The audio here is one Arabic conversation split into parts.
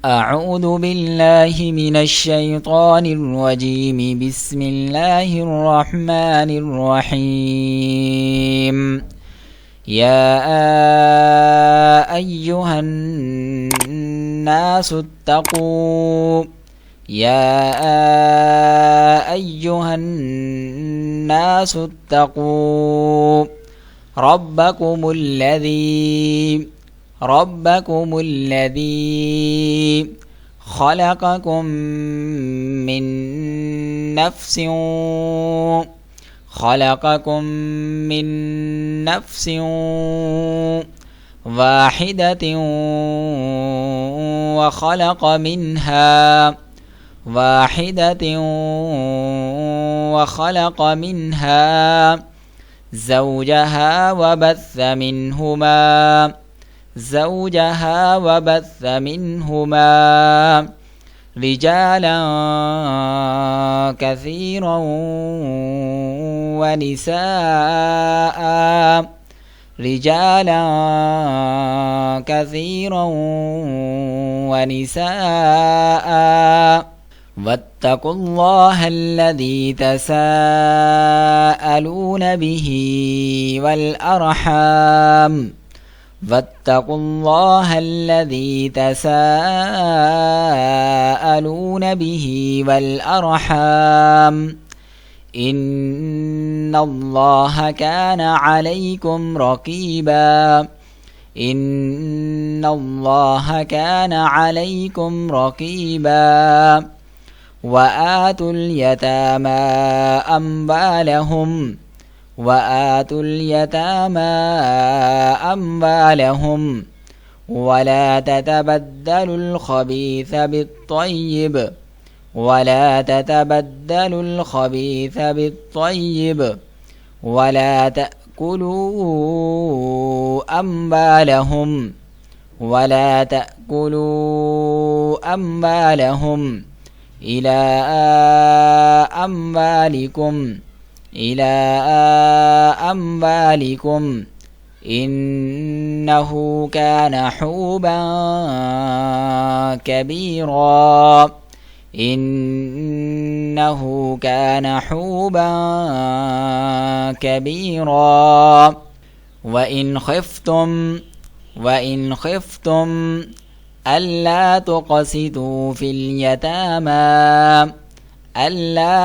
أعوذ بالله من الشيطان الرجيم. بسم الله الرحمن الرحيم. يا أيها الناس اتقوا ربكم الذي خلقكم من نفس واحدة وخلق منها زوجها وبث منهما رجالا كثيرا ونساء واتقوا الله الذي تساءلون به والأرحام إن الله كان عليكم رقيبا وآتوا اليتامى أموالهم ولا تتبدلوا الخبيث بالطيب ولا تأكلوا أموالهم إلى أموالكم إنه كان حوبا كبيرا وإن خفتم ألا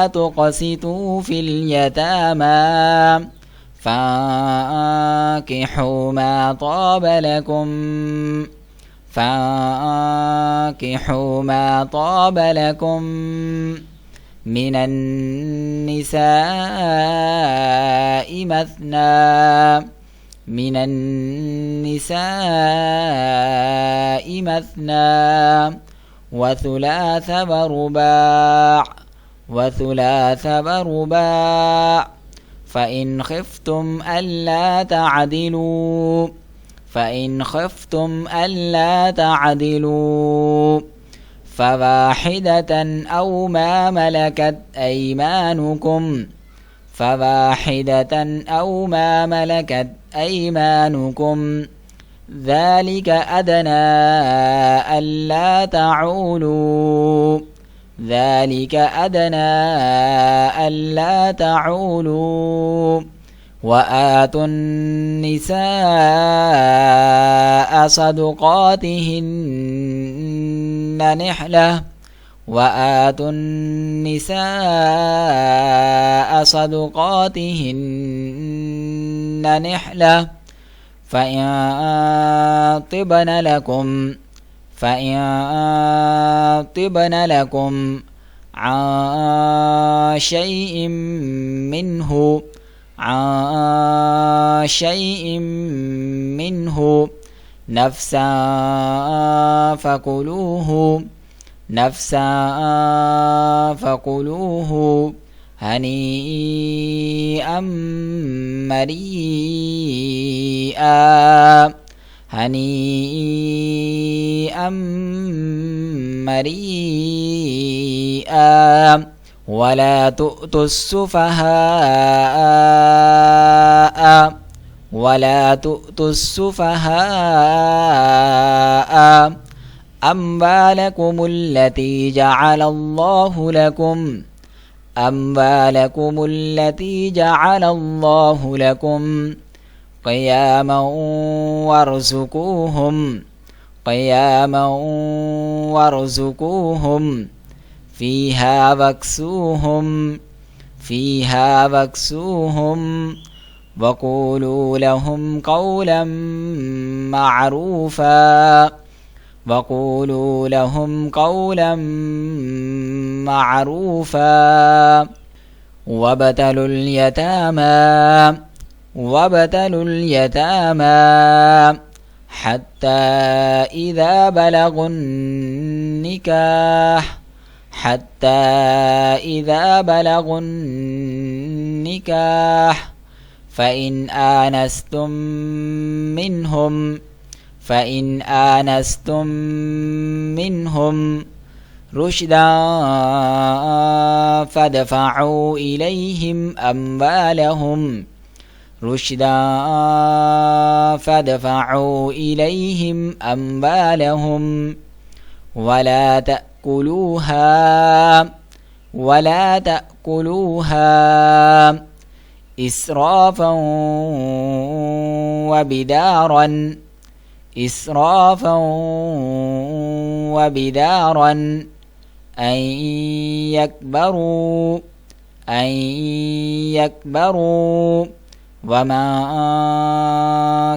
تقسطوا في اليتامى فانكحوا ما طاب لكم من النساء مثنى وثلاث ورباع فإن خفتم ألا تعدلوا فواحدة أو ما ملكت أيمانكم ذلك أدنى ألا تعولوا وآتوا النساء صدقاتهن نحلة فإن طبن لكم عن شيء منه نفسا فكلوه هنيئا مريئا ولا تؤتوا السفهاء أموالكم التي جعل الله لكم أموالكم التي جعل الله لكم قياما وارزقوهم فيها واكسوهم وقولوا لهم قولا معروفا وابتلوا اليتامى حتى إذا بلغوا النكاح فإن آنستم منهم رشدا فادفعوا إليهم أموالهم ولا تأكلوها إسرافا وبدارا أن يكبروا وما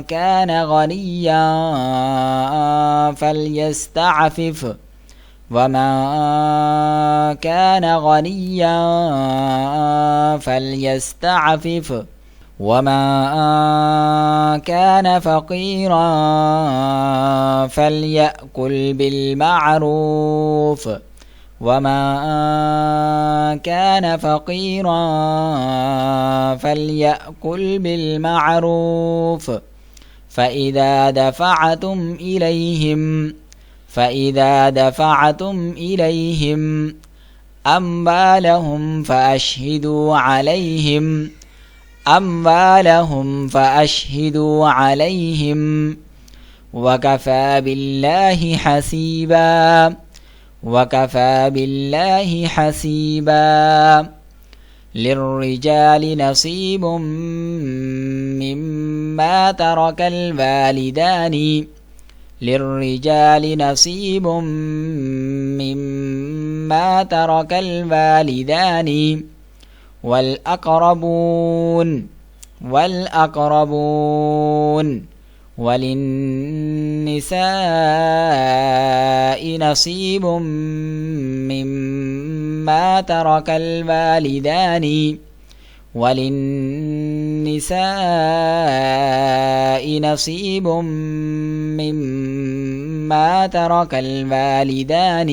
كان غنيا فليستعفف وما كان فقيرا فليأكل بالمعروف فإذا دفعتم إليهم أموالهم فأشهدوا عليهم وكفى بالله حسيبا للرجال نصيب مما ترك الوالدان والأقربون وللنساء نصيب مما ترك الوالدان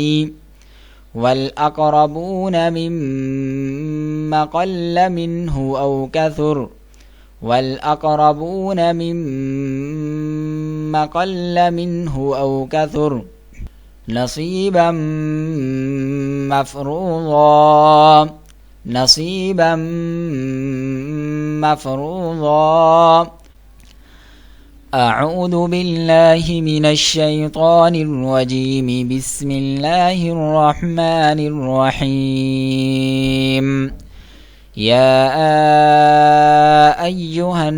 والأقربون مما قل منه أو كثر نصيبا مفروضا أعوذ بالله من الشيطان الرجيم بسم الله الرحمن الرحيم يا أيها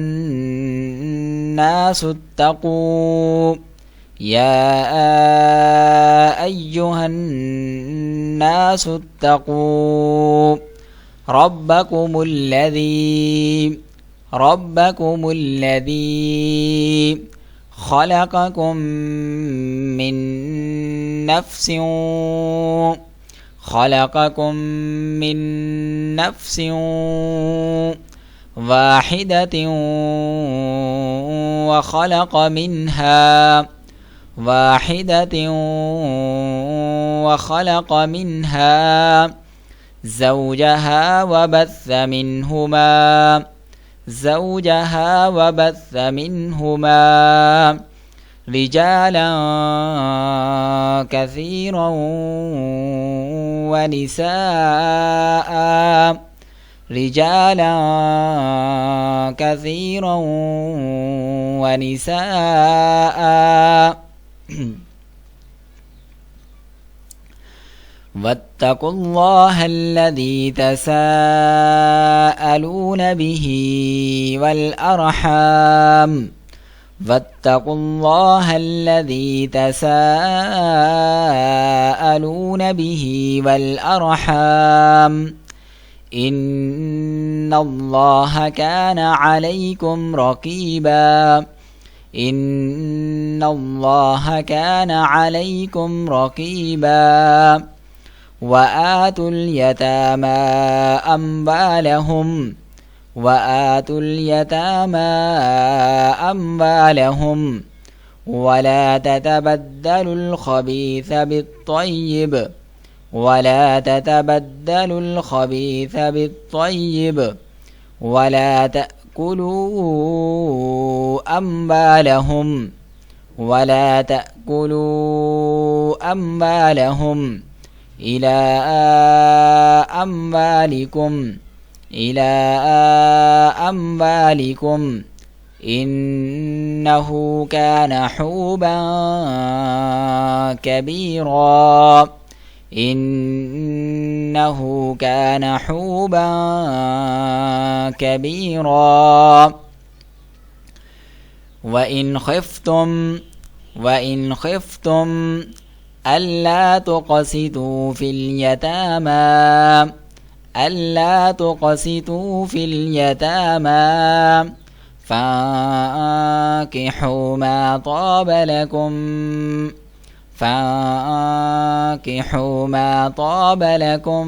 الناس اتقوا ربكم الذي خلقكم من نفس واحدة وخلق منها زوجها وبث منهما رجالا كثيرا ونساء واتقوا الله الذي تساءلون به والأرحام واتقوا الله الذي تساءلون به والأرحام إن الله كان عليكم رقيبا إن الله كان عليكم رقيبا وآتوا اليتامى أموالهم ولا تتبدلوا الخبيث بالطيب ولا تأكلوا أموالهم إلى أموالكم إنه كان حوبا كبيرا وإن خفتم ألا تقسطوا في اليتامى فانكحوا ما طاب لكم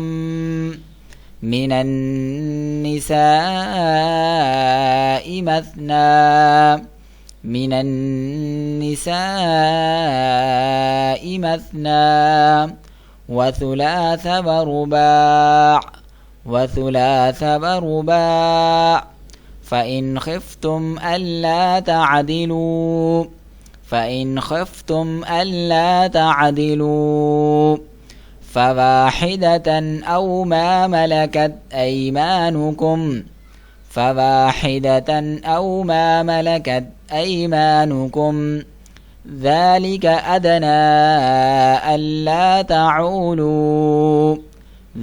من النساء مثنى وثلاث ورباع فإن خفتم ألا تعدلوا فواحدة أو ما ملكت أيمانكم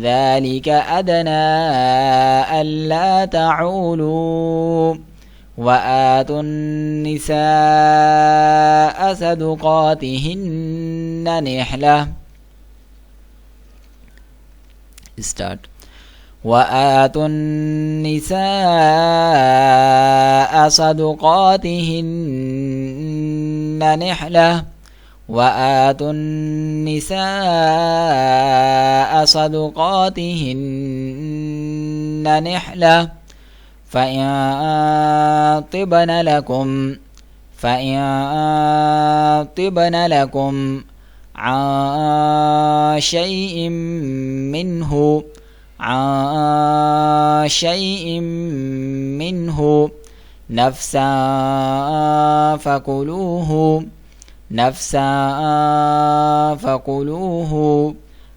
ذلك أدنى ألا تعولوا وآتوا النساء صدقاتهن نحلة وآتوا النساء صدقاتهن نحلة فإن طبن لكم عن شيء منه نفسا فكلوه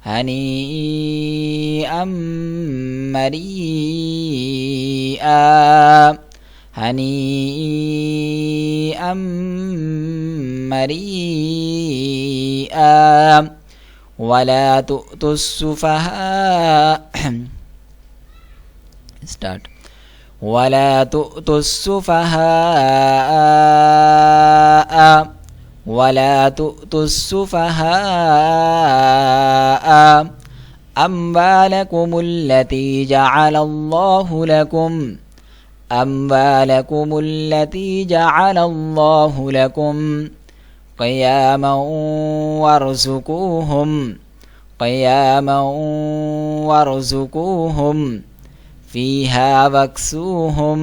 هنيئا مريئا ولا تؤتوا السفهاء أموالكم التي جعل الله لكم قياما وارزقوهم فيها واكسوهم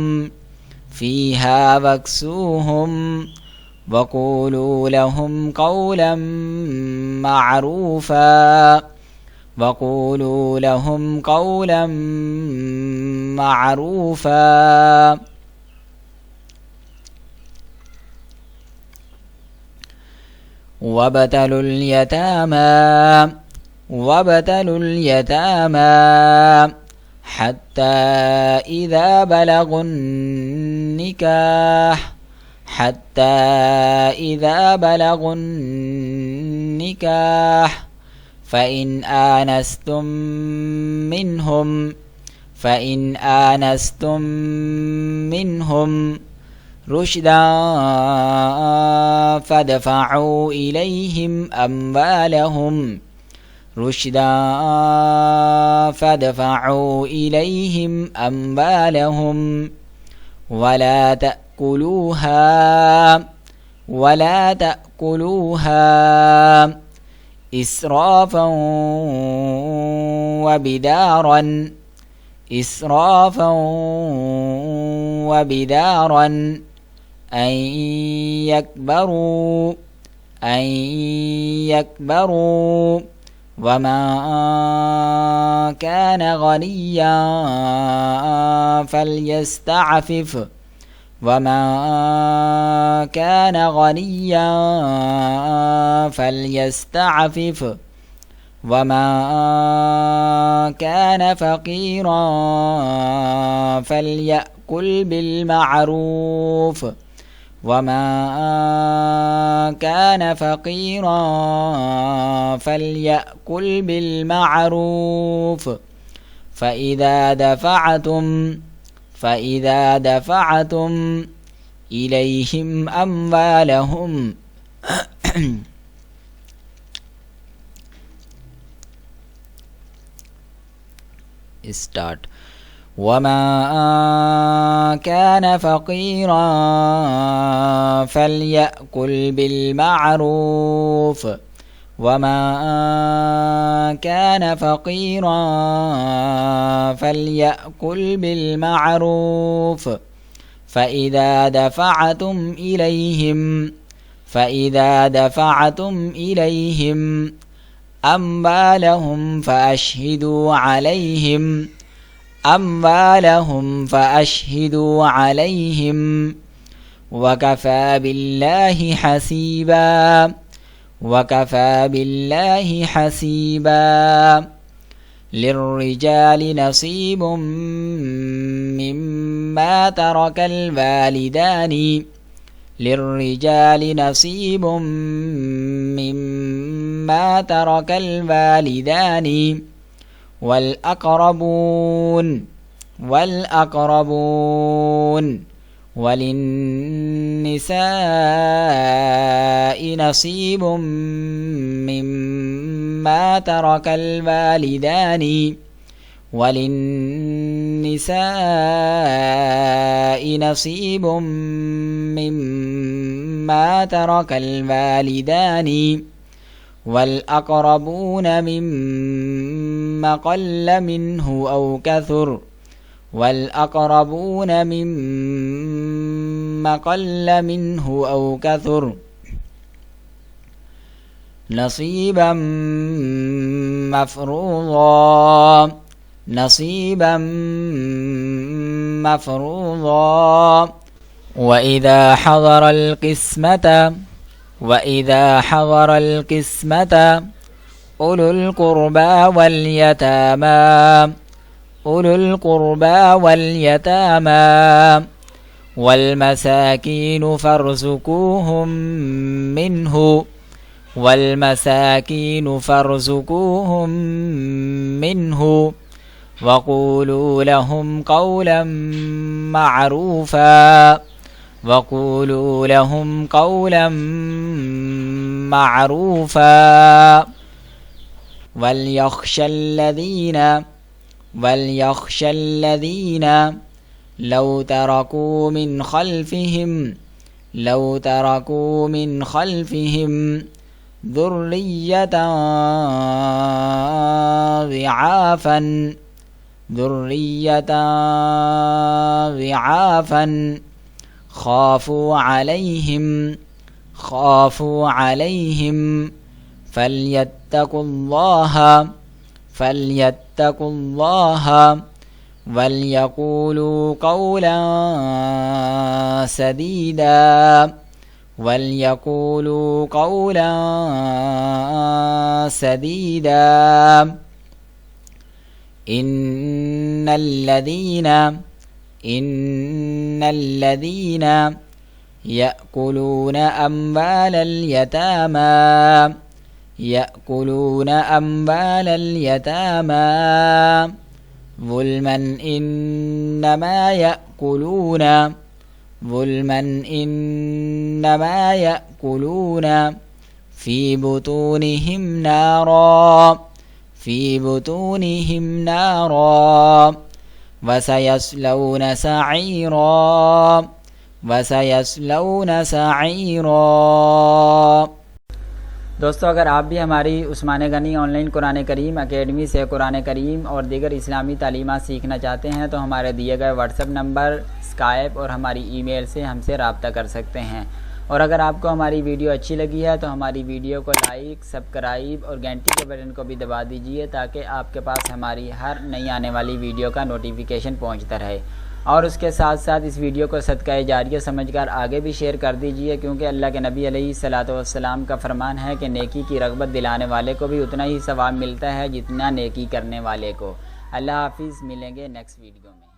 وقولوا لهم قولا معروفا وابتلوا اليتامى حتى إذا بلغوا النكاح فإن آنستم منهم رشدا فادفعوا إليهم أموالهم ولا تأكلوها إسرافا وبدارا أن يكبروا ومن كان غنيا فليستعفف ومن كان فقيرا فليأكل بالمعروف فإذا دفعتم إليهم أموالهم ومن كان فقيرا فليأكل بالمعروف فإذا دفعتم إليهم أموالهم فأشهدوا عليهم وكفى بالله حسيبا للرجال نصيب مما ترك الوالدان والأقربون وللنساء نصيب مما ترك الوالدان والأقربون مما قل منه أو كثر نصيبا مفروضا وإذا حضر القسمة أولو القربى واليتامى والمساكين فارزقوهم منه وقولوا لهم قولا معروفا وليخشى الذين لو تركوا من خلفهم ذرية ضعافا خافوا عليهم فليتقوا الله وليقولوا قولا سديدا إن الذين يأكلون أموال اليتامى यअकुलून अम्वालल यतामा ज़ुल्मन इन्नमा यअकुलून फ़ी बुतूनिहिम नारा वसयस्लौन सईरा। दोस्तों, अगर आप भी हमारी उस्मान गनी ऑनलाइन कुरान करीम अकेडमी से कुरान करीम और दीगर इस्लामी तालीमात सीखना चाहते हैं तो हमारे दिए गए व्हाट्सएप नंबर, स्काइप और हमारी ईमेल से हमसे रब्ता कर सकते हैं। और अगर आपको हमारी वीडियो अच्छी लगी है तो हमारी वीडियो को लाइक, सब्सक्राइब और घंटी के बटन को भी दबा दीजिए ताकि आपके पास हमारी हर नई आने वाली वीडियो का नोटिफिकेशन पहुंचता रहे। और उसके साथ साथ इस वीडियो को सदका जारिया समझकर आगे भी शेयर कर दीजिए, क्योंकि अल्लाह के नबी अलैहिस्सलातु वस्सलाम का फरमान है कि नेकी की रग़बत दिलाने वाले को भी उतना ही सवाब मिलता है जितना नेकी करने वाले को। अल्लाह हाफिज़, मिलेंगे नेक्स्ट वीडियो में।